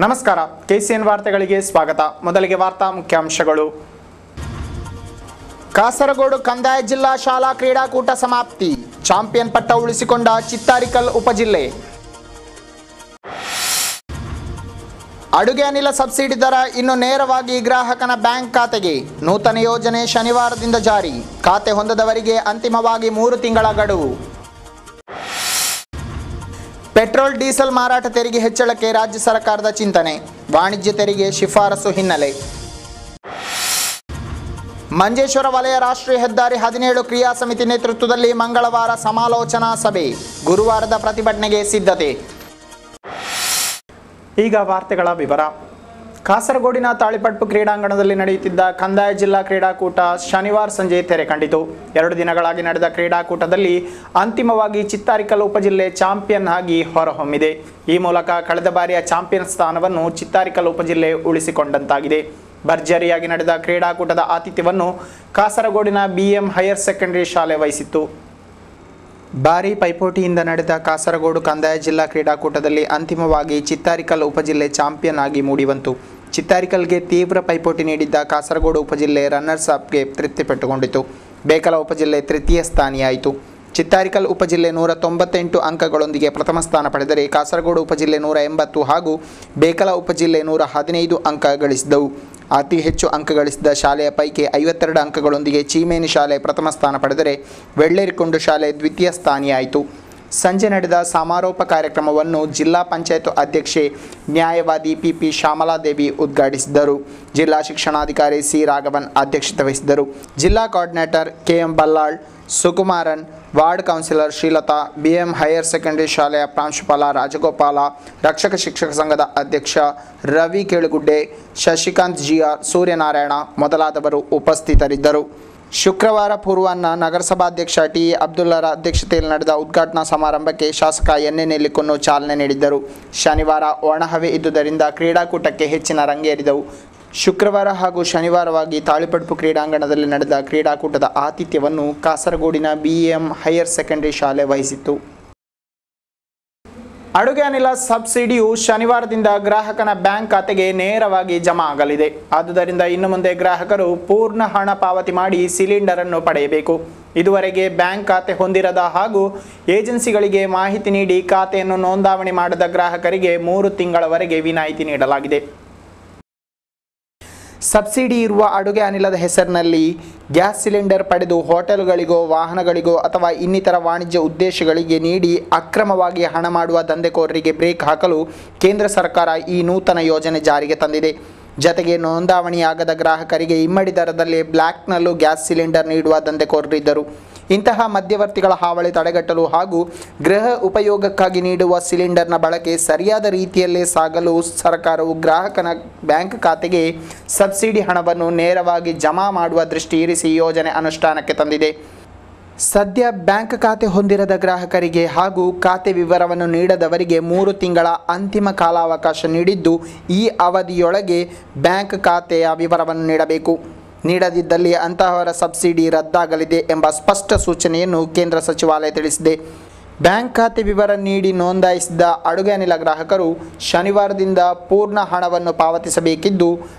ನಮಸ್ಕಾರ, KCN ವಾರ್ತೆಗಳಿಗೆ ಸ್ವಾಗತ. ಮೊದಲಿಗೆ ವಾರ್ತಾ ಮುಖ್ಯಾಂಶಗಳು. ಕಾಸರಗೋಡು ಕಂದಾಯ ಜಿಲ್ಲಾ ಶಾಲಾ ಕ್ರೀಡಾಕೂಟ ಸಮಾಪ್ತಿ. ಚಾಂಪಿಯನ್ ಪಟ್ಟ ಉಳಿಸಿಕೊಂಡ ಚಿತ್ತಾರಿಕಲ್ ಉಪಜಿಲ್ಲೆ. ಅಡುಗೆ ಅನಿಲ ಸಬ್ಸಿಡಿ ದರ ಇನ್ನು ನೇರವಾಗಿ ಗ್ರಾಹಕನ ಬ್ಯಾಂಕ್ ಖಾತೆಗೆ. ನೂತನ ಯೋಜನೆ ಶನಿವಾರದಿಂದ ಜಾರಿ. ಖಾತೆ ಹೊಂದದವರಿಗೆ ಅಂತಿಮವಾಗಿ 3 ತಿಂಗಳ ಗಡುವು. ಪೆಟ್ರೋಲ್ ಡೀಸೆಲ್ ಮಾರಾಟ ತೆರಿಗೆ ಹೆಚ್ಚಳಕ್ಕೆ ರಾಜ್ಯ ಸರ್ಕಾರದ ಚಿಂತನೆ. ವಾಣಿಜ್ಯ ತೆರಿಗೆ ಶಿಫಾರಸು ಹಿನ್ನೆಲೆ. ಮಂಜೇಶ್ವರ ವಲಯ ರಾಷ್ಟ್ರೀಯ ಹೆದ್ದಾರಿ 17 ಕ್ರಿಯಾ ಸಮಿತಿ ನೇತೃತ್ವದಲ್ಲಿ ಮಂಗಳವಾರ ಸಮಾಲೋಚನಾ ಸಭೆ. ಗುರುವಾರದ ಪ್ರತಿಭಟನೆಗೆ ಸಿದ್ಧತೆ. ಈಗ ವಾರ್ತೆಗಳ ವಿವರ. ಕಾಸರಗೋಡಿನ ತಾಳಿಪಟ್ಟು ಕ್ರೀಡಾಂಗಣದಲ್ಲಿ ನಡೆಯುತ್ತಿದ್ದ ಕಂದಾಯ ಜಿಲ್ಲಾ ಕ್ರೀಡಾಕೂಟ ಶನಿವಾರ ಸಂಜೆ ತೆರೆ ಕಂಡಿತು. 2 ದಿನಗಳಾಗಿ ನಡೆದ ಕ್ರೀಡಾಕೂಟದಲ್ಲಿ ಅಂತಿಮವಾಗಿ ಚಿತ್ತಾರಿಕಲ್ ಉಪಜಿಲ್ಲೆ ಚಾಂಪಿಯನ್ ಆಗಿ ಹೊರಹೊಮ್ಮಿದೆ. ಈ ಮೂಲಕ ಕಳೆದ ಬಾರಿಯ ಚಾಂಪಿಯನ್ ಸ್ಥಾನವನ್ನು ಚಿತ್ತಾರಿಕಲ್ ಉಪಜಿಲ್ಲೆ ಉಳಿಸಿಕೊಂಡಂತಾಗಿದೆ. ಭರ್ಜರಿಯಾಗಿ ನಡೆದ ಕ್ರೀಡಾಕೂಟದ ಆತಿಥ್ಯವನ್ನು ಕಾಸರಗೋಡಿನ BM ಹೈಯರ್ ಸೆಕೆಂಡರಿ ಶಾಲೆ ವಹಿಸಿತ್ತು. ಭಾರೀ ಪೈಪೋಟಿಯಿಂದ ನಡೆದ ಕಾಸರಗೋಡು ಕಂದಾಯ ಜಿಲ್ಲಾ ಕ್ರೀಡಾಕೂಟದಲ್ಲಿ ಅಂತಿಮವಾಗಿ ಚಿತ್ತಾರಿಕಲ್ ಉಪಜಿಲ್ಲೆ ಚಾಂಪಿಯನ್ ಆಗಿ ಮೂಡಿಬಂತು. ಚಿತ್ತಾರಿಕಲ್ಗೆ ತೀವ್ರ ಪೈಪೋಟಿ ನೀಡಿದ್ದ ಕಾಸರಗೋಡು ಉಪಜಿಲ್ಲೆ ರನ್ನರ್ಸ್ ಅಪ್ಗೆ ತೃಪ್ತಿಪಟ್ಟುಕೊಂಡಿತು. ಬೇಕಲ ಉಪಜಿಲ್ಲೆ ತೃತೀಯ ಸ್ಥಾನಿಯಾಯಿತು. ಚಿತ್ತಾರಿಕಲ್ ಉಪಜಿಲ್ಲೆ 198 ಅಂಕಗಳೊಂದಿಗೆ ಪ್ರಥಮ ಸ್ಥಾನ ಪಡೆದರೆ ಕಾಸರಗೋಡು ಉಪಜಿಲ್ಲೆ 180 ಹಾಗೂ ಬೇಕಲ ಉಪಜಿಲ್ಲೆ 115 ಅಂಕ ಗಳಿಸಿದವು. ಅತಿ ಹೆಚ್ಚು ಅಂಕ ಗಳಿಸಿದ ಶಾಲೆಯ ಪೈಕಿ 52 ಅಂಕಗಳೊಂದಿಗೆ ಚೀಮೇನಿ ಶಾಲೆ ಪ್ರಥಮ ಸ್ಥಾನ ಪಡೆದರೆ ವೆಳ್ಳೇರಿಕೊಂಡು ಶಾಲೆ ದ್ವಿತೀಯ ಸ್ಥಾನಿಯಾಯಿತು. ಸಂಜೆ ನಡೆದ ಸಮಾರೋಪ ಕಾರ್ಯಕ್ರಮವನ್ನು ಜಿಲ್ಲಾ ಪಂಚಾಯತ್ ಅಧ್ಯಕ್ಷೆ ನ್ಯಾಯವಾದಿ PP ಶ್ಯಾಮಲಾದೇವಿ ಉದ್ಘಾಟಿಸಿದರು. ಜಿಲ್ಲಾ ಶಿಕ್ಷಣಾಧಿಕಾರಿ C ರಾಘವನ್ ಅಧ್ಯಕ್ಷತೆ ವಹಿಸಿದ್ದರು. ಜಿಲ್ಲಾ coordinator KM Ballal, Sukumaran, ward counsellor Srilatha, BM higher secondary ಶಾಲೆಯ ಪ್ರಾಂಶುಪಾಲ ರಾಜಗೋಪಾಲ, ರಕ್ಷಕ ಶಿಕ್ಷಕ ಸಂಘದ ಅಧ್ಯಕ್ಷ ರವಿ ಕೇಳುಗುಡ್ಡೆ, ಶಶಿಕಾಂತ್ GR, ಸೂರ್ಯನಾರಾಯಣ ಮೊದಲಾದವರು ಉಪಸ್ಥಿತರಿದ್ದರು. ಶುಕ್ರವಾರ ಪೂರ್ವಾಹ್ನ ನಗರಸಭಾಧ್ಯಕ್ಷ TE ಅಬ್ದುಲ್ಲರ ಅಧ್ಯಕ್ಷತೆಯಲ್ಲಿ ನಡೆದ ಉದ್ಘಾಟನಾ ಸಮಾರಂಭಕ್ಕೆ ಶಾಸಕ NA ನೆಲ್ಲಿಕೊನ್ನು ಚಾಲನೆ ನೀಡಿದ್ದರು. ಶನಿವಾರ ಒಣಹವೆ ಇದ್ದುದರಿಂದ ಕ್ರೀಡಾಕೂಟಕ್ಕೆ ಹೆಚ್ಚಿನ ರಂಗೇರಿದವು. ಶುಕ್ರವಾರ ಹಾಗೂ ಶನಿವಾರವಾಗಿ ತಾಳಿಪಟ್ಟು ಕ್ರೀಡಾಂಗಣದಲ್ಲಿ ನಡೆದ ಕ್ರೀಡಾಕೂಟದ ಆತಿಥ್ಯವನ್ನು ಕಾಸರಗೋಡಿನ BM ಹೈಯರ್ ಸೆಕೆಂಡರಿ ಶಾಲೆ ವಹಿಸಿತ್ತು. ಅಡುಗೆ ಅನಿಲ ಸಬ್ಸಿಡಿಯು ಶನಿವಾರದಿಂದ ಗ್ರಾಹಕನ ಬ್ಯಾಂಕ್ ಖಾತೆಗೆ ನೇರವಾಗಿ ಜಮಾ ಆಗಲಿದೆ. ಆದುದರಿಂದ ಇನ್ನು ಮುಂದೆ ಗ್ರಾಹಕರು ಪೂರ್ಣ ಹಣ ಪಾವತಿ ಮಾಡಿ ಸಿಲಿಂಡರ್ ಅನ್ನು ಪಡೆಯಬೇಕು. ಇದುವರೆಗೆ ಬ್ಯಾಂಕ್ ಖಾತೆ ಹೊಂದಿರದ ಹಾಗೂ ಏಜೆನ್ಸಿಗಳಿಗೆ ಮಾಹಿತಿ ನೀಡಿ ಖಾತೆಯನ್ನು ನೋಂದಾವಣಿ ಮಾಡದ ಗ್ರಾಹಕರಿಗೆ 3 ತಿಂಗಳವರೆಗೆ ವಿನಾಯಿತಿ ನೀಡಲಾಗಿದೆ. ಸಬ್ಸಿಡಿ ಇರುವ ಅಡುಗೆ ಅನಿಲದ ಹೆಸರಿನಲ್ಲಿ ಗ್ಯಾಸ್ ಸಿಲಿಂಡರ್ ಪಡೆದು ಹೋಟೆಲ್ಗಳಿಗೋ ವಾಹನಗಳಿಗೋ ಅಥವಾ ಇನ್ನಿತರ ವಾಣಿಜ್ಯ ಉದ್ದೇಶಗಳಿಗೆ ನೀಡಿ ಅಕ್ರಮವಾಗಿ ಹಣ ಮಾಡುವ ದಂಧೆಕೋರರಿಗೆ ಬ್ರೇಕ್ ಹಾಕಲು ಕೇಂದ್ರ ಸರ್ಕಾರ ಈ ನೂತನ ಯೋಜನೆ ಜಾರಿಗೆ ತಂದಿದೆ. ಜತೆಗೆ ನೋಂದಾವಣಿಯಾಗದ ಗ್ರಾಹಕರಿಗೆ ಇಮ್ಮಡಿ ದರದಲ್ಲಿ ಬ್ಲ್ಯಾಕ್ನಲ್ಲೂ ಗ್ಯಾಸ್ ಸಿಲಿಂಡರ್ ನೀಡುವ ದಂಧೆಕೋರರಿದ್ದರು. ಇಂತಹ ಮಧ್ಯವರ್ತಿಗಳ ಹಾವಳಿ ತಡೆಗಟ್ಟಲು ಹಾಗೂ ಗೃಹ ಉಪಯೋಗಕ್ಕಾಗಿ ನೀಡುವ ಸಿಲಿಂಡರ್ನ ಬಳಕೆ ಸರಿಯಾದ ರೀತಿಯಲ್ಲೇ ಸಾಗಲು ಸರ್ಕಾರವು ಗ್ರಾಹಕನ ಬ್ಯಾಂಕ್ ಖಾತೆಗೆ ಸಬ್ಸಿಡಿ ಹಣವನ್ನು ನೇರವಾಗಿ ಜಮಾ ಮಾಡುವ ದೃಷ್ಟಿ ಇರಿಸಿ ಯೋಜನೆ ಅನುಷ್ಠಾನಕ್ಕೆ ತಂದಿದೆ. ಸದ್ಯ ಬ್ಯಾಂಕ್ ಖಾತೆ ಹೊಂದಿರದ ಗ್ರಾಹಕರಿಗೆ ಹಾಗೂ ಖಾತೆ ವಿವರವನ್ನು ನೀಡದವರಿಗೆ 3 ತಿಂಗಳ ಅಂತಿಮ ಕಾಲಾವಕಾಶ ನೀಡಿದ್ದು, ಈ ಅವಧಿಯೊಳಗೆ ಬ್ಯಾಂಕ್ ಖಾತೆಯ ವಿವರವನ್ನು ನೀಡಬೇಕು. ನೀಡದಿದ್ದಲ್ಲಿ ಅಂತಹವರ ಸಬ್ಸಿಡಿ ರದ್ದಾಗಲಿದೆ ಎಂಬ ಸ್ಪಷ್ಟ ಸೂಚನೆಯನ್ನು ಕೇಂದ್ರ ಸಚಿವಾಲಯ ತಿಳಿಸಿದೆ. ಬ್ಯಾಂಕ್ ಖಾತೆ ವಿವರ ನೀಡಿ ನೋಂದಾಯಿಸಿದ ಅಡುಗೆ ಅನಿಲ ಗ್ರಾಹಕರು ಶನಿವಾರದಿಂದ ಪೂರ್ಣ ಹಣವನ್ನು ಪಾವತಿಸಬೇಕಿದ್ದು,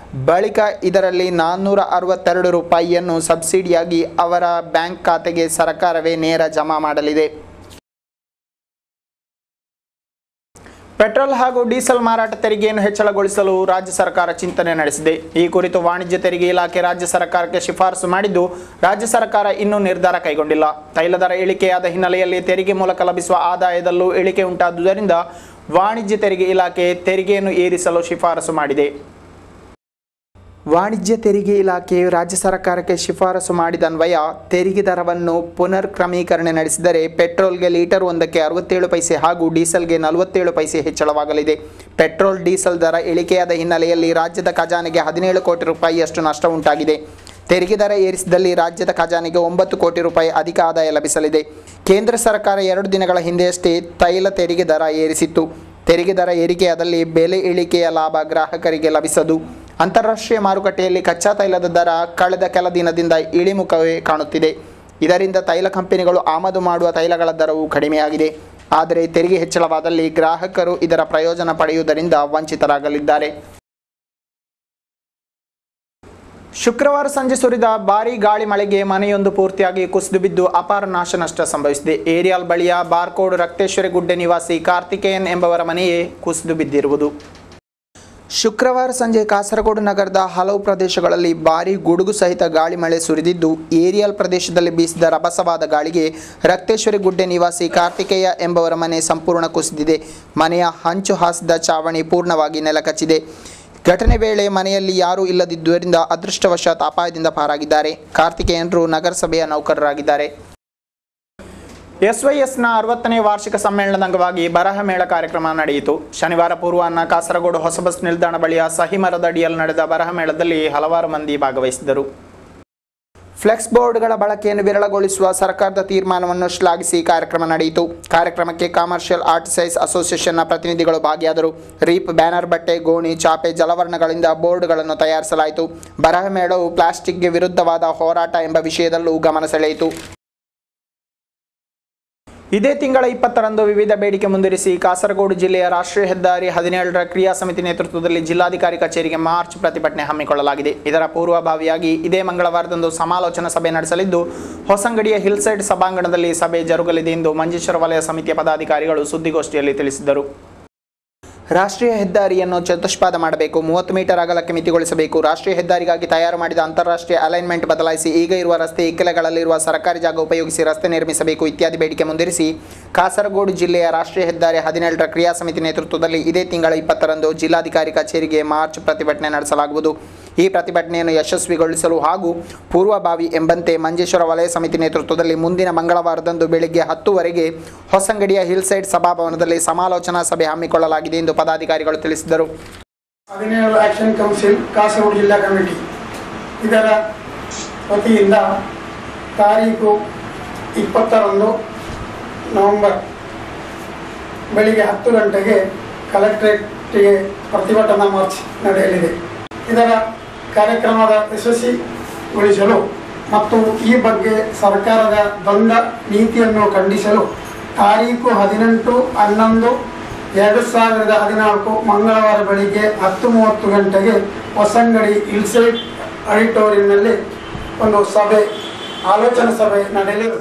ಬಳಿಕ ಇದರಲ್ಲಿ 462 ರೂಪಾಯಿಯನ್ನು ಸಬ್ಸಿಡಿಯಾಗಿ ಅವರ ಬ್ಯಾಂಕ್ ಖಾತೆಗೆ ಸರ್ಕಾರವೇ ನೇರ ಜಮಾ ಮಾಡಲಿದೆ. ಪೆಟ್ರೋಲ್ ಹಾಗೂ ಡೀಸೆಲ್ ಮಾರಾಟ ತೆರಿಗೆಯನ್ನು ಹೆಚ್ಚಳಗೊಳಿಸಲು ರಾಜ್ಯ ಸರ್ಕಾರ ಚಿಂತನೆ ನಡೆಸಿದೆ. ಈ ಕುರಿತು ವಾಣಿಜ್ಯ ತೆರಿಗೆ ಇಲಾಖೆ ರಾಜ್ಯ ಸರ್ಕಾರಕ್ಕೆ ಶಿಫಾರಸು ಮಾಡಿದ್ದು, ರಾಜ್ಯ ಸರ್ಕಾರ ಇನ್ನೂ ನಿರ್ಧಾರ ಕೈಗೊಂಡಿಲ್ಲ. ತೈಲ ದರ ಇಳಿಕೆಯಾದ ಹಿನ್ನೆಲೆಯಲ್ಲಿ ತೆರಿಗೆ ಮೂಲಕ ಲಭಿಸುವ ಆದಾಯದಲ್ಲೂ ಇಳಿಕೆ ಉಂಟಾದುದರಿಂದ ವಾಣಿಜ್ಯ ತೆರಿಗೆ ಇಲಾಖೆ ತೆರಿಗೆಯನ್ನು ಏರಿಸಲು ಶಿಫಾರಸು ಮಾಡಿದೆ. ವಾಣಿಜ್ಯ ತೆರಿಗೆ ಇಲಾಖೆಯು ರಾಜ್ಯ ಸರ್ಕಾರಕ್ಕೆ ಶಿಫಾರಸು ಮಾಡಿದನ್ವಯ ತೆರಿಗೆ ದರವನ್ನು ಪುನರ್ ಕ್ರಮೀಕರಣ ನಡೆಸಿದರೆ ಪೆಟ್ರೋಲ್ಗೆ ಲೀಟರ್ ಒಂದಕ್ಕೆ 67 ಪೈಸೆ ಹಾಗೂ ಡೀಸೆಲ್ಗೆ 47 ಪೈಸೆ ಹೆಚ್ಚಳವಾಗಲಿದೆ. ಪೆಟ್ರೋಲ್ ಡೀಸೆಲ್ ದರ ಇಳಿಕೆಯಾದ ಹಿನ್ನೆಲೆಯಲ್ಲಿ ರಾಜ್ಯದ ಖಜಾನೆಗೆ 17 ಕೋಟಿ ರೂಪಾಯಿಯಷ್ಟು ನಷ್ಟ ಉಂಟಾಗಿದೆ. ತೆರಿಗೆ ದರ ಏರಿಸಿದಲ್ಲಿ ರಾಜ್ಯದ ಖಜಾನೆಗೆ 9 ಕೋಟಿ ರೂಪಾಯಿ ಅಧಿಕ ಆದಾಯ ಲಭಿಸಲಿದೆ. ಕೇಂದ್ರ ಸರ್ಕಾರ 2 ದಿನಗಳ ಹಿಂದೆಯಷ್ಟೇ ತೈಲ ತೆರಿಗೆ ದರ ಏರಿಸಿತ್ತು. ತೆರಿಗೆ ದರ ಏರಿಕೆಯಾದಲ್ಲಿ ಬೆಲೆ ಇಳಿಕೆಯ ಲಾಭ ಗ್ರಾಹಕರಿಗೆ ಲಭಿಸದು. ಅಂತಾರಾಷ್ಟ್ರೀಯ ಮಾರುಕಟ್ಟೆಯಲ್ಲಿ ಕಚ್ಚಾ ತೈಲದ ದರ ಕಳೆದ ಕೆಲ ದಿನದಿಂದ ಇಳಿಮುಖವೇ ಕಾಣುತ್ತಿದೆ. ಇದರಿಂದ ತೈಲ ಕಂಪನಿಗಳು ಆಮದು ಮಾಡುವ ತೈಲಗಳ ದರವು ಕಡಿಮೆಯಾಗಿದೆ. ಆದರೆ ತೆರಿಗೆ ಹೆಚ್ಚಳವಾದಲ್ಲಿ ಗ್ರಾಹಕರು ಇದರ ಪ್ರಯೋಜನ ಪಡೆಯುವುದರಿಂದ ವಂಚಿತರಾಗಲಿದ್ದಾರೆ. ಶುಕ್ರವಾರ ಸಂಜೆ ಸುರಿದ ಭಾರೀ ಗಾಳಿ ಮಳೆಗೆ ಮನೆಯೊಂದು ಪೂರ್ತಿಯಾಗಿ ಕುಸಿದು ಬಿದ್ದು ಅಪಾರ ನಾಶನಷ್ಟ ಸಂಭವಿಸಿದೆ. ಏರಿಯಾಲ್ ಬಳಿಯ ಬಾರ್ಕೋಡ್ ರಕ್ತೇಶ್ವರಿ ಗುಡ್ಡೆ ನಿವಾಸಿ ಕಾರ್ತಿಕೇಯನ್ ಎಂಬವರ ಮನೆಯೇ ಕುಸಿದು ಬಿದ್ದಿರುವುದು. ಶುಕ್ರವಾರ ಸಂಜೆ ಕಾಸರಗೋಡು ನಗರದ ಹಲವು ಪ್ರದೇಶಗಳಲ್ಲಿ ಭಾರೀ ಗುಡುಗು ಸಹಿತ ಗಾಳಿ ಮಳೆ ಸುರಿದಿದ್ದು, ಏರಿಯಾಲ್ ಪ್ರದೇಶದಲ್ಲಿ ಬೀಸಿದ ರಭಸವಾದ ಗಾಳಿಗೆ ರಕ್ತೇಶ್ವರಿ ಗುಡ್ಡೆ ನಿವಾಸಿ ಕಾರ್ತಿಕೇಯ ಎಂಬವರ ಮನೆ ಸಂಪೂರ್ಣ ಕುಸಿದಿದೆ. ಮನೆಯ ಹಂಚು ಹಾಸಿದ ಚಾವಣಿ ಪೂರ್ಣವಾಗಿ ನೆಲಕಚ್ಚಿದೆ. ಘಟನೆ ವೇಳೆ ಮನೆಯಲ್ಲಿ ಯಾರೂ ಇಲ್ಲದಿದ್ದರಿಂದ ಅದೃಷ್ಟವಶಾತ್ ಅಪಾಯದಿಂದ ಪಾರಾಗಿದ್ದಾರೆ. ಕಾರ್ತಿಕೇಯನ್ರು ನಗರಸಭೆಯ ನೌಕರರಾಗಿದ್ದಾರೆ. ಎಸ್ವೈಎಸ್ನ 60ನೇ ವಾರ್ಷಿಕ ಸಮ್ಮೇಳನದ ಅಂಗವಾಗಿ ಬರಹ ಮೇಳ ಕಾರ್ಯಕ್ರಮ ನಡೆಯಿತು. ಶನಿವಾರ ಪೂರ್ವಾಹ್ನ ಕಾಸರಗೋಡು ಹೊಸ ಬಸ್ ನಿಲ್ದಾಣ ಬಳಿಯ ಸಹಿಮರದ ಅಡಿಯಲ್ಲಿ ನಡೆದ ಬರಹ ಮೇಳದಲ್ಲಿ ಹಲವಾರು ಮಂದಿ ಭಾಗವಹಿಸಿದರು. ಫ್ಲೆಕ್ಸ್ ಬೋರ್ಡ್ಗಳ ಬಳಕೆಯನ್ನು ವಿರಳಗೊಳಿಸುವ ಸರ್ಕಾರದ ತೀರ್ಮಾನವನ್ನು ಶ್ಲಾಘಿಸಿ ಕಾರ್ಯಕ್ರಮ ನಡೆಯಿತು. ಕಾರ್ಯಕ್ರಮಕ್ಕೆ ಕಮರ್ಷಿಯಲ್ ಆರ್ಟಿಸೈಸ್ ಅಸೋಸಿಯೇಷನ್ನ ಪ್ರತಿನಿಧಿಗಳು ಭಾಗಿಯಾದರು. ರೀಪ್, ಬ್ಯಾನರ್, ಬಟ್ಟೆ, ಗೋಣಿ, ಚಾಪೆ, ಜಲವರ್ಣಗಳಿಂದ ಬೋರ್ಡ್ಗಳನ್ನು ತಯಾರಿಸಲಾಯಿತು. ಬರಹ ಮೇಳವು ಪ್ಲಾಸ್ಟಿಕ್ಗೆ ವಿರುದ್ಧವಾದ ಹೋರಾಟ ಎಂಬ ವಿಷಯದಲ್ಲೂ ಗಮನ ಸೆಳೆಯಿತು. ಇದೇ ತಿಂಗಳ 20ರಂದು ವಿವಿಧ ಬೇಡಿಕೆ ಮುಂದಿರಿಸಿ ಕಾಸರಗೋಡು ಜಿಲ್ಲೆಯ ರಾಷ್ಟ್ರೀಯ ಹೆದ್ದಾರಿ 17ರ ಕ್ರಿಯಾ ಸಮಿತಿ ನೇತೃತ್ವದಲ್ಲಿ ಜಿಲ್ಲಾಧಿಕಾರಿ ಕಚೇರಿಗೆ ಮಾರ್ಚ್ ಪ್ರತಿಭಟನೆ ಹಮ್ಮಿಕೊಳ್ಳಲಾಗಿದೆ. ಇದರ ಪೂರ್ವಭಾವಿಯಾಗಿ ಇದೇ ಮಂಗಳವಾರದಂದು ಸಮಾಲೋಚನಾ ಸಭೆ ನಡೆಸಲಿದ್ದು, ಹೊಸಂಗಡಿಯ ಹಿಲ್ಸೈಡ್ ಸಭಾಂಗಣದಲ್ಲಿ ಸಭೆ ಜರುಗಲಿದೆ ಎಂದು ಮಂಜೇಶ್ವರ ವಲಯ ಸಮಿತಿಯ ಪದಾಧಿಕಾರಿಗಳು ಸುದ್ದಿಗೋಷ್ಠಿಯಲ್ಲಿ ತಿಳಿಸಿದರು. ರಾಷ್ಟ್ರೀಯ ಹೆದ್ದಾರಿಯನ್ನು ಚತುಷ್ಪಾದ ಮಾಡಬೇಕು, 30 ಮೀಟರ್ ಅಗಲಕ್ಕೆ ಮಿತಿಗೊಳಿಸಬೇಕು, ರಾಷ್ಟ್ರೀಯ ಹೆದ್ದಾರಿಗಾಗಿ ತಯಾರು ಮಾಡಿದ ಅಂತಾರಾಷ್ಟ್ರೀಯ ಅಲೈನ್ಮೆಂಟ್ ಬದಲಾಯಿಸಿ ಈಗ ಇರುವ ರಸ್ತೆ ಇಕ್ಕೆಲೆಗಳಲ್ಲಿರುವ ಸರ್ಕಾರಿ ಜಾಗ ಉಪಯೋಗಿಸಿ ರಸ್ತೆ ನಿರ್ಮಿಸಬೇಕು ಇತ್ಯಾದಿ ಬೇಡಿಕೆ ಮುಂದಿರಿಸಿ ಕಾಸರಗೋಡು ಜಿಲ್ಲೆಯ ರಾಷ್ಟ್ರೀಯ ಹೆದ್ದಾರಿ 17ರ ಕ್ರಿಯಾ ಸಮಿತಿ ನೇತೃತ್ವದಲ್ಲಿ ಇದೇ ತಿಂಗಳ 20ರಂದು ಜಿಲ್ಲಾಧಿಕಾರಿ ಕಚೇರಿಗೆ ಮಾರ್ಚ್ ಪ್ರತಿಭಟನೆ ನಡೆಸಲಾಗುವುದು. ಈ ಪ್ರತಿಭಟನೆಯನ್ನು ಯಶಸ್ವಿಗೊಳಿಸಲು ಹಾಗೂ ಪೂರ್ವಭಾವಿ ಎಂಬಂತೆ ಮಂಜೇಶ್ವರ ವಲಯ ಸಮಿತಿ ನೇತೃತ್ವದಲ್ಲಿ ಮುಂದಿನ ಮಂಗಳವಾರದಂದು ಬೆಳಗ್ಗೆ 10ವರೆಗೆ ಹೊಸಂಗಡಿಯ ಹಿಲ್ಸೈಡ್ ಸಭಾಭವನದಲ್ಲಿ ಸಮಾಲೋಚನಾ ಸಭೆ ಹಮ್ಮಿಕೊಳ್ಳಲಾಗಿದೆ ಎಂದು ಪದಾಧಿಕಾರಿಗಳು ತಿಳಿಸಿದರು. 17 ಆಕ್ಷನ್ ಕೌನ್ಸಿಲ್ ಕಾಸರಗೋಡು ಜಿಲ್ಲಾ ಕಮಿಟಿ ಇದರ ವತಿಯಿಂದ ತಾರೀಕು 20ರಂದು ನವೆಂಬರ್ ಬೆಳಿಗ್ಗೆ 10 ಗಂಟೆಗೆ ಕಲೆಕ್ಟರೇಟ್ಗೆ ಪ್ರತಿಭಟನಾ ಮಾರ್ಚ್ ನಡೆಯಲಿದೆ. ಇದರ ಕಾರ್ಯಕ್ರಮದ ಯಶಸ್ವಿಗೊಳಿಸಲು ಮತ್ತು ಈ ಬಗ್ಗೆ ಸರ್ಕಾರದ ದ್ವಂದ್ವ ನೀತಿಯನ್ನು ಖಂಡಿಸಲು ತಾರೀಕು 18/11/2014 ಮಂಗಳವಾರ ಬೆಳಿಗ್ಗೆ 10:30 ಗಂಟೆಗೆ ಹೊಸಂಗಡಿ ಹಿಲ್ಸೈಡ್ ಆಡಿಟೋರಿಯಂನಲ್ಲಿ ಒಂದು ಆಲೋಚನಾ ಸಭೆ ನಡೆಯಲಿದೆ.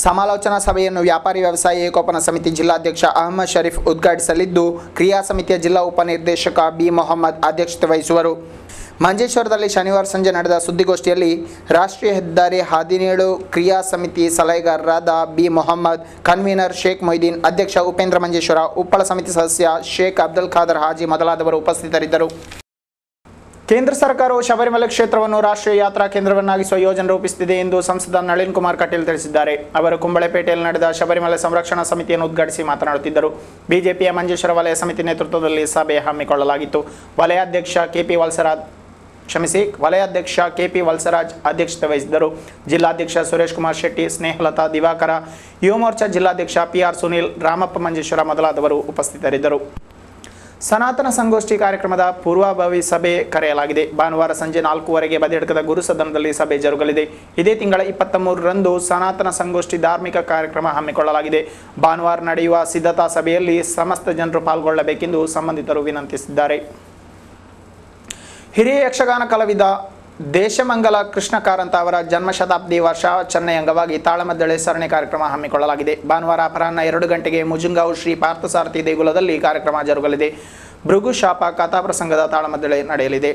ಸಮಾಲೋಚನಾ ಸಭೆಯನ್ನು ವ್ಯಾಪಾರಿ ವ್ಯವಸಾಯ ಏಕೋಪನ ಸಮಿತಿ ಜಿಲ್ಲಾಧ್ಯಕ್ಷ ಅಹಮದ್ ಶರೀಫ್ ಉದ್ಘಾಟಿಸಲಿದ್ದು, ಕ್ರಿಯಾ ಸಮಿತಿಯ ಜಿಲ್ಲಾ ಉಪನಿರ್ದೇಶಕ ಬಿ ಮೊಹಮ್ಮದ್ ಅಧ್ಯಕ್ಷತೆ ವಹಿಸುವರು. ಮಂಜೇಶ್ವರದಲ್ಲಿ ಶನಿವಾರ ಸಂಜೆ ನಡೆದ ಸುದ್ದಿಗೋಷ್ಠಿಯಲ್ಲಿ ರಾಷ್ಟ್ರೀಯ ಹೆದ್ದಾರಿ 17 ಕ್ರಿಯಾ ಸಮಿತಿ ಸಲಹೆಗಾರರಾದ ಬಿ ಮೊಹಮ್ಮದ್, ಕನ್ವೀನರ್ ಶೇಖ್ ಮೊಯ್ದೀನ್, ಅಧ್ಯಕ್ಷ ಉಪೇಂದ್ರ ಮಂಜೇಶ್ವರ, ಉಪ್ಪಳ ಸಮಿತಿ ಸದಸ್ಯ ಶೇಖ್ ಅಬ್ದುಲ್ ಖಾದರ್ ಹಾಜಿ ಮೊದಲಾದವರು ಉಪಸ್ಥಿತರಿದ್ದರು. ಕೇಂದ್ರ ಸರ್ಕಾರವು ಶಬರಿಮಲೆ ಕ್ಷೇತ್ರವನ್ನು ರಾಷ್ಟ್ರೀಯ ಯಾತ್ರಾ ಕೇಂದ್ರವನ್ನಾಗಿಸುವ ಯೋಜನೆ ರೂಪಿಸುತ್ತಿದೆ ಎಂದು ಸಂಸದ ನಳಿನ್ ಕುಮಾರ್ ಕಟೀಲ್ ತಿಳಿಸಿದ್ದಾರೆ. ಅವರು ಕುಂಬಳೆಪೇಟೆಯಲ್ಲಿ ನಡೆದ ಶಬರಿಮಲೆ ಸಂರಕ್ಷಣಾ ಸಮಿತಿಯನ್ನು ಉದ್ಘಾಟಿಸಿ ಮಾತನಾಡುತ್ತಿದ್ದರು. ಬಿಜೆಪಿಯ ಮಂಜೇಶ್ವರ ವಲಯ ಸಮಿತಿ ನೇತೃತ್ವದಲ್ಲಿ ಸಭೆ ಹಮ್ಮಿಕೊಳ್ಳಲಾಗಿತ್ತು. ವಲಯಾಧ್ಯಕ್ಷ ಕೆಪಿ ವಲ್ಸರಾಜ್ ಅಧ್ಯಕ್ಷತೆ ವಹಿಸಿದ್ದರು. ಜಿಲ್ಲಾಧ್ಯಕ್ಷ ಸುರೇಶ್ ಕುಮಾರ್ ಶೆಟ್ಟಿ, ಸ್ನೇಹಲತಾ ದಿವಾಕರ, ಯುವ ಮೋರ್ಚಾ ಜಿಲ್ಲಾಧ್ಯಕ್ಷ PR ಸುನೀಲ್, ರಾಮಪ್ಪ ಮಂಜೇಶ್ವರ ಮೊದಲಾದವರು ಉಪಸ್ಥಿತರಿದ್ದರು. ಸನಾತನ ಸಂಗೋಷ್ಠಿ ಕಾರ್ಯಕ್ರಮದ ಪೂರ್ವಭಾವಿ ಸಭೆ ಕರೆಯಲಾಗಿದೆ. ಭಾನುವಾರ ಸಂಜೆ 4ವರೆಗೆ ಬದಿಯಡ್ಕದ ಗುರುಸದನದಲ್ಲಿ ಸಭೆ ಜರುಗಲಿದೆ. ಇದೇ ತಿಂಗಳ 23ರಂದು ಸನಾತನ ಸಂಗೋಷ್ಠಿ ಧಾರ್ಮಿಕ ಕಾರ್ಯಕ್ರಮ ಹಮ್ಮಿಕೊಳ್ಳಲಾಗಿದೆ. ಭಾನುವಾರ ನಡೆಯುವ ಸಿದ್ಧತಾ ಸಭೆಯಲ್ಲಿ ಸಮಸ್ತ ಜನರು ಪಾಲ್ಗೊಳ್ಳಬೇಕೆಂದು ಸಂಬಂಧಿತರು ವಿನಂತಿಸಿದ್ದಾರೆ. ಹಿರಿಯ ಯಕ್ಷಗಾನ ಕಲಾವಿದ ದೇಶಮಂಗಲ ಕೃಷ್ಣ ಕಾರಂತ ಅವರ ಜನ್ಮ ಶತಾಬ್ದಿ ವರ್ಷಾಚರಣೆ ಅಂಗವಾಗಿ ತಾಳಮದ್ದಳೆ ಸರಣಿ ಕಾರ್ಯಕ್ರಮ ಹಮ್ಮಿಕೊಳ್ಳಲಾಗಿದೆ. ಭಾನುವಾರ ಅಪರಾಹ್ನ 2 ಗಂಟೆಗೆ ಮುಜುಂಗಾವು ಶ್ರೀ ಪಾರ್ಥಸಾರಥಿ ದೇಗುಲದಲ್ಲಿ ಕಾರ್ಯಕ್ರಮ ಜರುಗಲಿದೆ. ಭೃಗು ಶಾಪ ಕಥಾಪ್ರಸಂಗದ ತಾಳಮದ್ದಳೆ ನಡೆಯಲಿದೆ.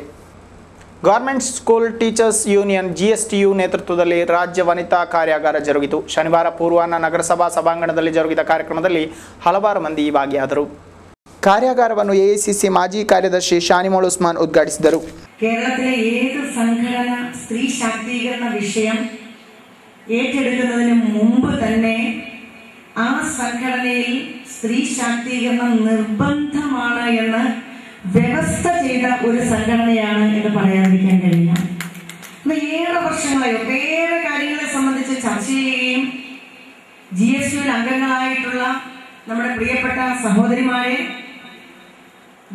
Government school teachers union GSTU ನೇತೃತ್ವದಲ್ಲಿ ರಾಜ್ಯ ವನಿತಾ ಕಾರ್ಯಾಗಾರ ಜರುಗಿತು. ಶನಿವಾರ ಪೂರ್ವಾಹ್ನ ನಗರಸಭಾ ಸಭಾಂಗಣದಲ್ಲಿ ಜರುಗಿದ ಕಾರ್ಯಕ್ರಮದಲ್ಲಿ ಹಲವಾರು ಮಂದಿ ಭಾಗಿಯಾದರು. ಕಾರ್ಯಾಗಾರವನ್ನು AICC മാജി കാര്യദർശി ഷാനിമോൾ ഉസ്മാൻ ഉദ്ഘാടിಸಿದರು. കേരളത്തിലെ ഏത് സംഘടന സ്ത്രീ ശാക്തീകരണ വിഷയം ഏറ്റെടുക്കുന്നതിന് മുമ്പ് തന്നെ ആ സംഘടനയിൽ സ്ത്രീ ശാക്തീകരണം നിർബന്ധമാണ് എന്ന് വ്യവസ്ഥ ചെയ്ത ഒരു സംഘടനയാണ് എന്ന് പറയാതിരിക്കാൻ കഴിയില്ല. ഏറെ വർഷങ്ങളായി ഒട്ടേറെ കാര്യങ്ങളെ സംബന്ധിച്ച് ചർച്ച ചെയ്യുകയും GSTUവിൽ അംഗങ്ങളായിട്ടുള്ള നമ്മുടെ പ്രിയപ്പെട്ട സഹോദരിമാരെ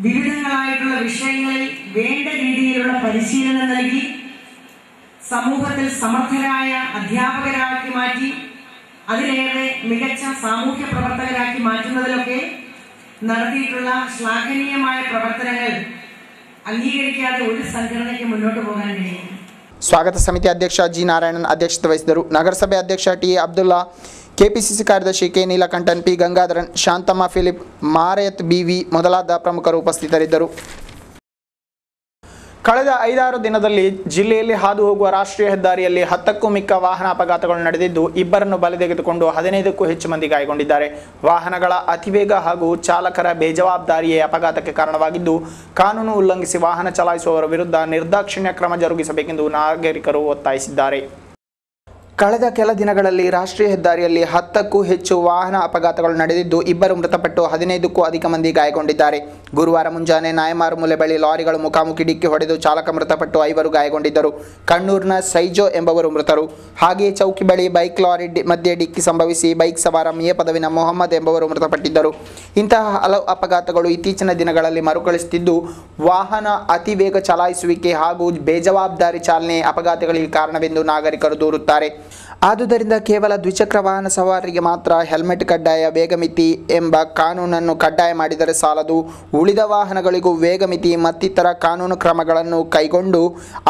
വിവിധങ്ങളായിട്ടുള്ള വിഷയങ്ങളിൽ വേണ്ട രീതിയിലുള്ള പരിശീലനം നൽകി സമൂഹത്തിൽ സമർത്ഥരായ അധ്യാപകരാക്കി മാറ്റി അതിലേറെ മികച്ച സാമൂഹ്യ പ്രവർത്തകരാക്കി മാറ്റുന്നതിലൊക്കെ നടത്തിയിട്ടുള്ള ശ്ലാഘനീയമായ പ്രവർത്തനങ്ങൾ അംഗീകരിക്കാതെ ഒരു സംഘടനയ്ക്ക് മുന്നോട്ട് പോകാൻ കഴിയും. ಸ್ವಾಗತ ಸಮಿತಿ ಅಧ್ಯಕ್ಷ ಜಿ ನಾರಾಯಣನ್ ಅಧ್ಯಕ್ಷತೆ ವಹಿಸಿದರು. ನಗರಸಭೆ ಅಧ್ಯಕ್ಷ ಟಿ ಅಬ್ದುಲ್ಲಾ, ಕೆಪಿಸಿಸಿ ಕಾರ್ಯದರ್ಶಿ K Neelakantan, P Gangadharan, Shanthamma Philip, Marayath BV ಮೊದಲಾದ ಪ್ರಮುಖರು ಉಪಸ್ಥಿತರಿದ್ದರು. ಕಳೆದ 5-6 ದಿನದಲ್ಲಿ ಜಿಲ್ಲೆಯಲ್ಲಿ ಹಾದು ಹೋಗುವ ರಾಷ್ಟ್ರೀಯ ಹೆದ್ದಾರಿಯಲ್ಲಿ 10ಕ್ಕೂ ಮಿಕ್ಕ ವಾಹನ ಅಪಘಾತಗಳು ನಡೆದಿದ್ದು, ಇಬ್ಬರನ್ನು ಬಲಿತೆಗೆದುಕೊಂಡು 15ಕ್ಕೂ ಹೆಚ್ಚು ಮಂದಿ ಗಾಯಗೊಂಡಿದ್ದಾರೆ. ವಾಹನಗಳ ಅತಿವೇಗ ಹಾಗೂ ಚಾಲಕರ ಬೇಜವಾಬ್ದಾರಿಯೇ ಅಪಘಾತಕ್ಕೆ ಕಾರಣವಾಗಿದ್ದು, ಕಾನೂನು ಉಲ್ಲಂಘಿಸಿ ವಾಹನ ಚಲಾಯಿಸುವವರ ವಿರುದ್ಧ ನಿರ್ದಾಕ್ಷಿಣ್ಯ ಕ್ರಮ ಜರುಗಿಸಬೇಕೆಂದು ನಾಗರಿಕರು ಒತ್ತಾಯಿಸಿದ್ದಾರೆ. ಕಳೆದ ಕೆಲ ದಿನಗಳಲ್ಲಿ ರಾಷ್ಟ್ರೀಯ ಹೆದ್ದಾರಿಯಲ್ಲಿ 10ಕ್ಕೂ ಹೆಚ್ಚು ವಾಹನ ಅಪಘಾತಗಳು ನಡೆದಿದ್ದು, ಇಬ್ಬರು ಮೃತಪಟ್ಟು 15ಕ್ಕೂ ಅಧಿಕ ಮಂದಿ ಗಾಯಗೊಂಡಿದ್ದಾರೆ. ಗುರುವಾರ ಮುಂಜಾನೆ ನಾಯಮಾರುಮೂಲೆ ಬಳಿ ಲಾರಿಗಳು ಮುಖಾಮುಖಿ ಡಿಕ್ಕಿ ಹೊಡೆದು ಚಾಲಕ ಮೃತಪಟ್ಟು 5 ಗಾಯಗೊಂಡಿದ್ದರು. ಕಣ್ಣೂರಿನ ಸೈಜೋ ಎಂಬವರು ಮೃತರು. ಹಾಗೆಯೇ ಚೌಕಿ ಬಳಿ ಬೈಕ್ ಲಾರಿ ಮಧ್ಯೆ ಡಿಕ್ಕಿ ಸಂಭವಿಸಿ ಬೈಕ್ ಸವಾರ ಮಿಯೆ ಪದವಿನ ಮೊಹಮ್ಮದ್ ಎಂಬವರು ಮೃತಪಟ್ಟಿದ್ದರು. ಇಂತಹ ಹಲವು ಅಪಘಾತಗಳು ಇತ್ತೀಚಿನ ದಿನಗಳಲ್ಲಿ ಮರುಕಳಿಸುತ್ತಿದ್ದು, ವಾಹನ ಅತಿ ವೇಗ ಚಲಾಯಿಸುವಿಕೆ ಹಾಗೂ ಬೇಜವಾಬ್ದಾರಿ ಚಾಲನೆ ಅಪಘಾತಗಳಿಗೆ ಕಾರಣವೆಂದು ನಾಗರಿಕರು ದೂರುತ್ತಾರೆ. ಆದುದರಿಂದ ಕೇವಲ ದ್ವಿಚಕ್ರ ವಾಹನ ಸವಾರರಿಗೆ ಮಾತ್ರ ಹೆಲ್ಮೆಟ್ ಕಡ್ಡಾಯ, ವೇಗ ಮಿತಿ ಎಂಬ ಕಾನೂನನ್ನು ಕಡ್ಡಾಯ ಮಾಡಿದರೆ ಸಾಲದು. ಉಳಿದ ವಾಹನಗಳಿಗೂ ವೇಗ ಮಿತಿ ಮತ್ತಿತರ ಕಾನೂನು ಕ್ರಮಗಳನ್ನು ಕೈಗೊಂಡು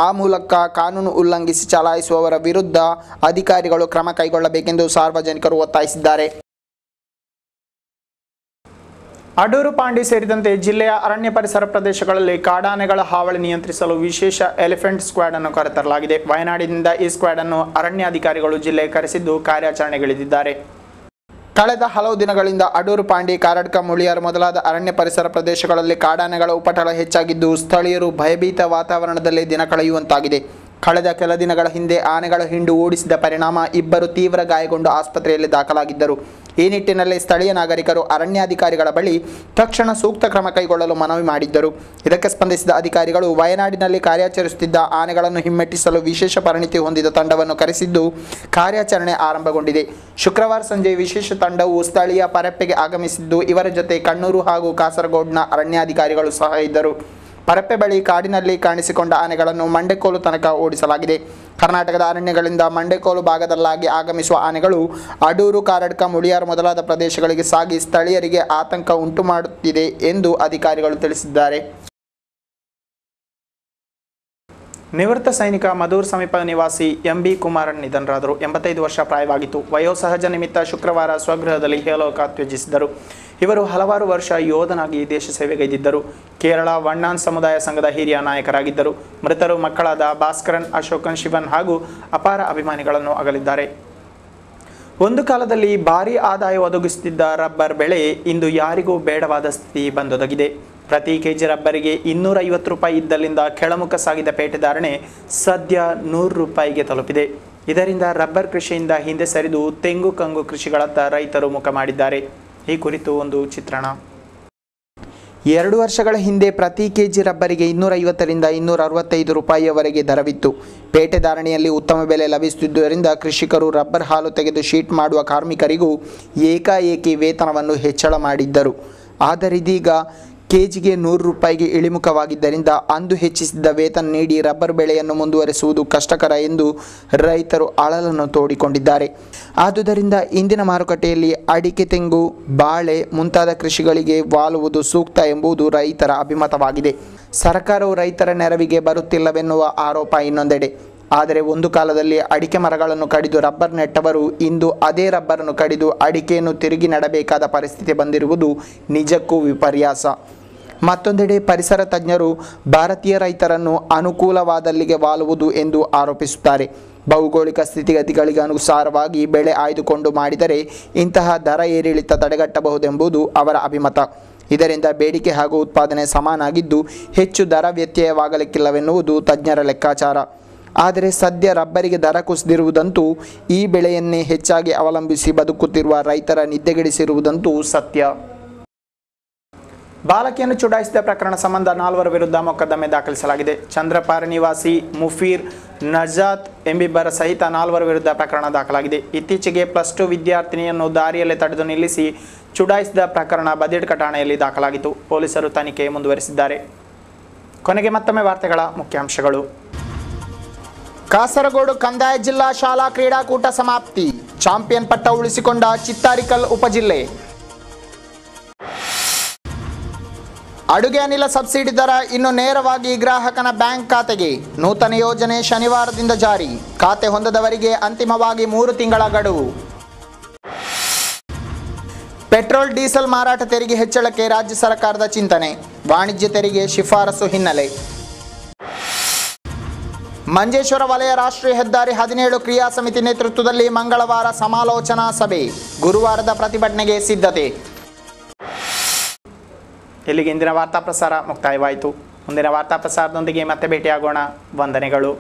ಆ ಮೂಲಕ ಕಾನೂನು ಉಲ್ಲಂಘಿಸಿ ಚಲಾಯಿಸುವವರ ವಿರುದ್ಧ ಅಧಿಕಾರಿಗಳು ಕ್ರಮ ಕೈಗೊಳ್ಳಬೇಕೆಂದು ಸಾರ್ವಜನಿಕರು ಒತ್ತಾಯಿಸಿದ್ದಾರೆ. ಅಡೂರು, ಪಾಂಡಿ ಸೇರಿದಂತೆ ಜಿಲ್ಲೆಯ ಅರಣ್ಯ ಪರಿಸರ ಪ್ರದೇಶಗಳಲ್ಲಿ ಕಾಡಾನೆಗಳ ಹಾವಳಿ ನಿಯಂತ್ರಿಸಲು ವಿಶೇಷ ಎಲಿಫೆಂಟ್ ಸ್ಕ್ವಾಡ್ ಅನ್ನು ಕರೆತರಲಾಗಿದೆ. ವಯನಾಡಿನಿಂದ ಈ ಸ್ಕ್ವಾಡ್ ಅನ್ನು ಅರಣ್ಯಾಧಿಕಾರಿಗಳು ಜಿಲ್ಲೆಗೆ ಕರೆಸಿದ್ದು ಕಾರ್ಯಾಚರಣೆಗಿಳಿದಿದ್ದಾರೆ. ಕಳೆದ ಹಲವು ದಿನಗಳಿಂದ ಅಡೂರು, ಪಾಂಡಿ, ಕಾರಡ್ಕ, ಮುಳಿಯಾರು ಮೊದಲಾದ ಅರಣ್ಯ ಪರಿಸರ ಪ್ರದೇಶಗಳಲ್ಲಿ ಕಾಡಾನೆಗಳ ಉಪಟಳ ಹೆಚ್ಚಾಗಿದ್ದು, ಸ್ಥಳೀಯರು ಭಯಭೀತ ವಾತಾವರಣದಲ್ಲಿ ದಿನ ಕಳೆಯುವಂತಾಗಿದೆ. ಕಳೆದ ಕೆಲ ದಿನಗಳ ಹಿಂದೆ ಆನೆಗಳ ಹಿಂಡು ಓಡಿಸಿದ ಪರಿಣಾಮ ಇಬ್ಬರು ತೀವ್ರ ಗಾಯಗೊಂಡು ಆಸ್ಪತ್ರೆಯಲ್ಲಿ ದಾಖಲಾಗಿದ್ದರು. ಈ ನಿಟ್ಟಿನಲ್ಲಿ ಸ್ಥಳೀಯ ನಾಗರಿಕರು ಅರಣ್ಯಾಧಿಕಾರಿಗಳ ಬಳಿ ತಕ್ಷಣ ಸೂಕ್ತ ಕ್ರಮ ಕೈಗೊಳ್ಳಲು ಮನವಿ ಮಾಡಿದ್ದರು. ಇದಕ್ಕೆ ಸ್ಪಂದಿಸಿದ ಅಧಿಕಾರಿಗಳು ವಯನಾಡಿನಲ್ಲಿ ಕಾರ್ಯಾಚರಿಸುತ್ತಿದ್ದ ಆನೆಗಳನ್ನು ಹಿಮ್ಮೆಟ್ಟಿಸಲು ವಿಶೇಷ ಪರಿಣಿತಿ ಹೊಂದಿದ ತಂಡವನ್ನು ಕರೆಸಿದ್ದು, ಕಾರ್ಯಾಚರಣೆ ಆರಂಭಗೊಂಡಿದೆ. ಶುಕ್ರವಾರ ಸಂಜೆ ವಿಶೇಷ ತಂಡವು ಸ್ಥಳೀಯ ಪರಪ್ಪೆಗೆ ಆಗಮಿಸಿದ್ದು, ಇವರ ಜೊತೆ ಕಣ್ಣೂರು ಹಾಗೂ ಕಾಸರಗೋಡಿನ ಅರಣ್ಯಾಧಿಕಾರಿಗಳು ಸಹ ಇದ್ದರು. ಪರಪ್ಪೆ ಬಳಿ ಕಾಡಿನಲ್ಲಿ ಕಾಣಿಸಿಕೊಂಡ ಆನೆಗಳನ್ನು ಮಂಡೆಕೋಲು ತನಕ ಓಡಿಸಲಾಗಿದೆ. ಕರ್ನಾಟಕದ ಅರಣ್ಯಗಳಿಂದ ಮಂಡೆಕೋಲು ಭಾಗದಲ್ಲಾಗಿ ಆಗಮಿಸುವ ಆನೆಗಳು ಅಡೂರು, ಕಾರಡ್ಕ, ಮುಳಿಯಾರು ಮೊದಲಾದ ಪ್ರದೇಶಗಳಿಗೆ ಸಾಗಿ ಸ್ಥಳೀಯರಿಗೆ ಆತಂಕ ಉಂಟು ಮಾಡುತ್ತಿದೆ ಎಂದು ಅಧಿಕಾರಿಗಳು ತಿಳಿಸಿದ್ದಾರೆ. ನಿವೃತ್ತ ಸೈನಿಕ ಮಧೂರ್ ಸಮೀಪ ನಿವಾಸಿ ಎಂಬಿ ಕುಮಾರನ್ ನಿಧನರಾದರು. 85 ವರ್ಷ ಪ್ರಾಯವಾಗಿತ್ತು. ವಯೋಸಹಜ ನಿಮಿತ್ತ ಶುಕ್ರವಾರ ಸ್ವಗೃಹದಲ್ಲಿ ಇಹಲೋಕ ತ್ಯಜಿಸಿದರು. ಇವರು ಹಲವಾರು ವರ್ಷ ಯೋಧನಾಗಿ ದೇಶ ಸೇವೆಗೈದಿದ್ದರು. ಕೇರಳ ವಣ್ಣಾನ್ ಸಮುದಾಯ ಸಂಘದ ಹಿರಿಯ ನಾಯಕರಾಗಿದ್ದರು. ಮೃತರು ಮಕ್ಕಳಾದ ಭಾಸ್ಕರನ್, ಅಶೋಕನ್, ಶಿವನ್ ಹಾಗೂ ಅಪಾರ ಅಭಿಮಾನಿಗಳನ್ನು ಅಗಲಿದ್ದಾರೆ. ಒಂದು ಕಾಲದಲ್ಲಿ ಭಾರೀ ಆದಾಯ ಒದಗಿಸುತ್ತಿದ್ದ ರಬ್ಬರ್ ಬೆಳೆ ಇಂದು ಯಾರಿಗೂ ಬೇಡವಾದ ಸ್ಥಿತಿ ಬಂದೊದಗಿದೆ. ಪ್ರತಿ ಕೆಜಿ ರಬ್ಬರಿಗೆ 250 ರೂಪಾಯಿ ಇದ್ದಲ್ಲಿಂದ ಕೆಳಮುಖ ಸಾಗಿದ ಪೇಟೆ ಧಾರಣೆ ಸದ್ಯ 100 ರೂಪಾಯಿಗೆ ತಲುಪಿದೆ. ಇದರಿಂದ ರಬ್ಬರ್ ಕೃಷಿಯಿಂದ ಹಿಂದೆ ಸರಿದು ತೆಂಗು ಕಂಗು ಕೃಷಿಗಳತ್ತ ರೈತರು ಮುಖ ಮಾಡಿದ್ದಾರೆ. ಈ ಕುರಿತು ಒಂದು ಚಿತ್ರಣ. 2 ವರ್ಷಗಳ ಹಿಂದೆ ಪ್ರತಿ ಕೆಜಿ ರಬ್ಬರಿಗೆ 250ರಿಂದ 265 ರೂಪಾಯಿಯವರೆಗೆ ದರವಿತ್ತು. ಪೇಟೆ ಧಾರಣೆಯಲ್ಲಿ ಉತ್ತಮ ಬೆಲೆ ಲಭಿಸುತ್ತಿದ್ದರಿಂದ ಕೃಷಿಕರು ರಬ್ಬರ್ ಹಾಲು ತೆಗೆದು ಶೀಟ್ ಮಾಡುವ ಕಾರ್ಮಿಕರಿಗೂ ಏಕಾಏಕಿ ವೇತನವನ್ನು ಹೆಚ್ಚಳ ಮಾಡಿದ್ದರು. ಆದರೆ ಇದೀಗ ಕೆಜಿಗೆ 100 ರೂಪಾಯಿಗೆ ಇಳಿಮುಖವಾಗಿದ್ದರಿಂದ ಅಂದು ಹೆಚ್ಚಿಸಿದ್ದ ವೇತನ ನೀಡಿ ರಬ್ಬರ್ ಬೆಳೆಯನ್ನು ಮುಂದುವರೆಸುವುದು ಕಷ್ಟಕರ ಎಂದು ರೈತರು ಅಳಲನ್ನು ತೋಡಿಕೊಂಡಿದ್ದಾರೆ. ಆದುದರಿಂದ ಇಂದಿನ ಮಾರುಕಟ್ಟೆಯಲ್ಲಿ ಅಡಿಕೆ, ತೆಂಗು, ಬಾಳೆ ಮುಂತಾದ ಕೃಷಿಗಳಿಗೆ ವಾಲುವುದು ಸೂಕ್ತ ಎಂಬುದು ರೈತರ ಅಭಿಮತವಾಗಿದೆ. ಸರ್ಕಾರವು ರೈತರ ನೆರವಿಗೆ ಬರುತ್ತಿಲ್ಲವೆನ್ನುವ ಆರೋಪ ಇನ್ನೊಂದೆಡೆ. ಆದರೆ ಒಂದು ಕಾಲದಲ್ಲಿ ಅಡಿಕೆ ಮರಗಳನ್ನು ಕಡಿದು ರಬ್ಬರ್ ನೆಟ್ಟವರು ಇಂದು ಅದೇ ರಬ್ಬರನ್ನು ಕಡಿದು ಅಡಿಕೆಯನ್ನು ತಿರುಗಿ ನೆಡಬೇಕಾದ ಪರಿಸ್ಥಿತಿ ಬಂದಿರುವುದು ನಿಜಕ್ಕೂ ವಿಪರ್ಯಾಸ. ಮತ್ತೊಂದೆಡೆ ಪರಿಸರ ತಜ್ಞರು ಭಾರತೀಯ ರೈತರನ್ನು ಅನುಕೂಲವಾದಲ್ಲಿಗೆ ವಾಲುವುದು ಎಂದು ಆರೋಪಿಸುತ್ತಾರೆ. ಭೌಗೋಳಿಕ ಸ್ಥಿತಿಗತಿಗಳಿಗೆ ಅನುಸಾರವಾಗಿ ಬೆಳೆ ಆಯ್ದುಕೊಂಡು ಮಾಡಿದರೆ ಇಂತಹ ದರ ಏರಿಳಿತ ತಡೆಗಟ್ಟಬಹುದೆಂಬುದು ಅವರ ಅಭಿಮತ. ಇದರಿಂದ ಬೇಡಿಕೆ ಹಾಗೂ ಉತ್ಪಾದನೆ ಸಮಾನಾಗಿದ್ದು ಹೆಚ್ಚು ದರ ವ್ಯತ್ಯಯವಾಗಲಿಕ್ಕಿಲ್ಲವೆನ್ನುವುದು ತಜ್ಞರ ಲೆಕ್ಕಾಚಾರ. ಆದರೆ ಸದ್ಯ ರಬ್ಬರಿಗೆ ದರ ಕುಸಿದಿರುವುದಂತೂ ಈ ಬೆಳೆಯನ್ನೇ ಹೆಚ್ಚಾಗಿ ಅವಲಂಬಿಸಿ ಬದುಕುತ್ತಿರುವ ರೈತರ ನಿದ್ದೆಗೆಡಿಸಿರುವುದಂತೂ ಸತ್ಯ. ಬಾಲಕಿಯನ್ನು ಚುಡಾಯಿಸಿದ ಪ್ರಕರಣ ಸಂಬಂಧ 4 ವಿರುದ್ಧ ಮೊಕದ್ದಮೆ ದಾಖಲಿಸಲಾಗಿದೆ. ಚಂದ್ರಪಾರ ನಿವಾಸಿ ಮುಫೀರ್, ನಜಾತ್ ಎಂಬಿಬ್ಬರ ಸಹಿತ 4 ವಿರುದ್ಧ ಪ್ರಕರಣ ದಾಖಲಾಗಿದೆ. ಇತ್ತೀಚೆಗೆ +2 ವಿದ್ಯಾರ್ಥಿನಿಯನ್ನು ದಾರಿಯಲ್ಲೇ ತಡೆದು ನಿಲ್ಲಿಸಿ ಚುಡಾಯಿಸಿದ ಪ್ರಕರಣ ಬದಿಡ್ಕ ಠಾಣೆಯಲ್ಲಿ ದಾಖಲಾಗಿತ್ತು. ಪೊಲೀಸರು ತನಿಖೆ ಮುಂದುವರೆಸಿದ್ದಾರೆ. ಕೊನೆಗೆ ಮತ್ತೊಮ್ಮೆ ವಾರ್ತೆಗಳ ಮುಖ್ಯಾಂಶಗಳು. ಕಾಸರಗೋಡು ಕಂದಾಯ ಜಿಲ್ಲಾ ಶಾಲಾ ಕ್ರೀಡಾಕೂಟ ಸಮಾಪ್ತಿ. ಚಾಂಪಿಯನ್ ಪಟ್ಟ ಉಳಿಸಿಕೊಂಡ ಚಿತ್ತಾರಿಕಲ್ ಉಪಜಿಲ್ಲೆ. ಅಡುಗೆ ಅನಿಲ ಸಬ್ಸಿಡಿ ದರ ಇನ್ನು ನೇರವಾಗಿ ಗ್ರಾಹಕನ ಬ್ಯಾಂಕ್ ಖಾತೆಗೆ. ನೂತನ ಯೋಜನೆ ಶನಿವಾರದಿಂದ ಜಾರಿ. ಖಾತೆ ಹೊಂದದವರಿಗೆ ಅಂತಿಮವಾಗಿ 3 ತಿಂಗಳ ಗಡುವು. ಪೆಟ್ರೋಲ್ ಡೀಸೆಲ್ ಮಾರಾಟ ತೆರಿಗೆ ಹೆಚ್ಚಳಕ್ಕೆ ರಾಜ್ಯ ಸರ್ಕಾರದ ಚಿಂತನೆ. ವಾಣಿಜ್ಯ ತೆರಿಗೆ ಶಿಫಾರಸು ಹಿನ್ನೆಲೆ. ಮಂಜೇಶ್ವರ ವಲಯ ರಾಷ್ಟ್ರೀಯ ಹೆದ್ದಾರಿ 17 ಕ್ರಿಯಾ ಸಮಿತಿ ನೇತೃತ್ವದಲ್ಲಿ ಮಂಗಳವಾರ ಸಮಾಲೋಚನಾ ಸಭೆ. ಗುರುವಾರದ ಪ್ರತಿಭಟನೆಗೆ ಸಿದ್ಧತೆ. ಇಲ್ಲಿಗೆ ಇಂದಿನ ವಾರ್ತಾ ಪ್ರಸಾರ ಮುಕ್ತಾಯವಾಯಿತು. ಮುಂದಿನ ವಾರ್ತಾ ಪ್ರಸಾರದೊಂದಿಗೆ ಮತ್ತೆ ಭೇಟಿಯಾಗೋಣ. ವಂದನೆಗಳು.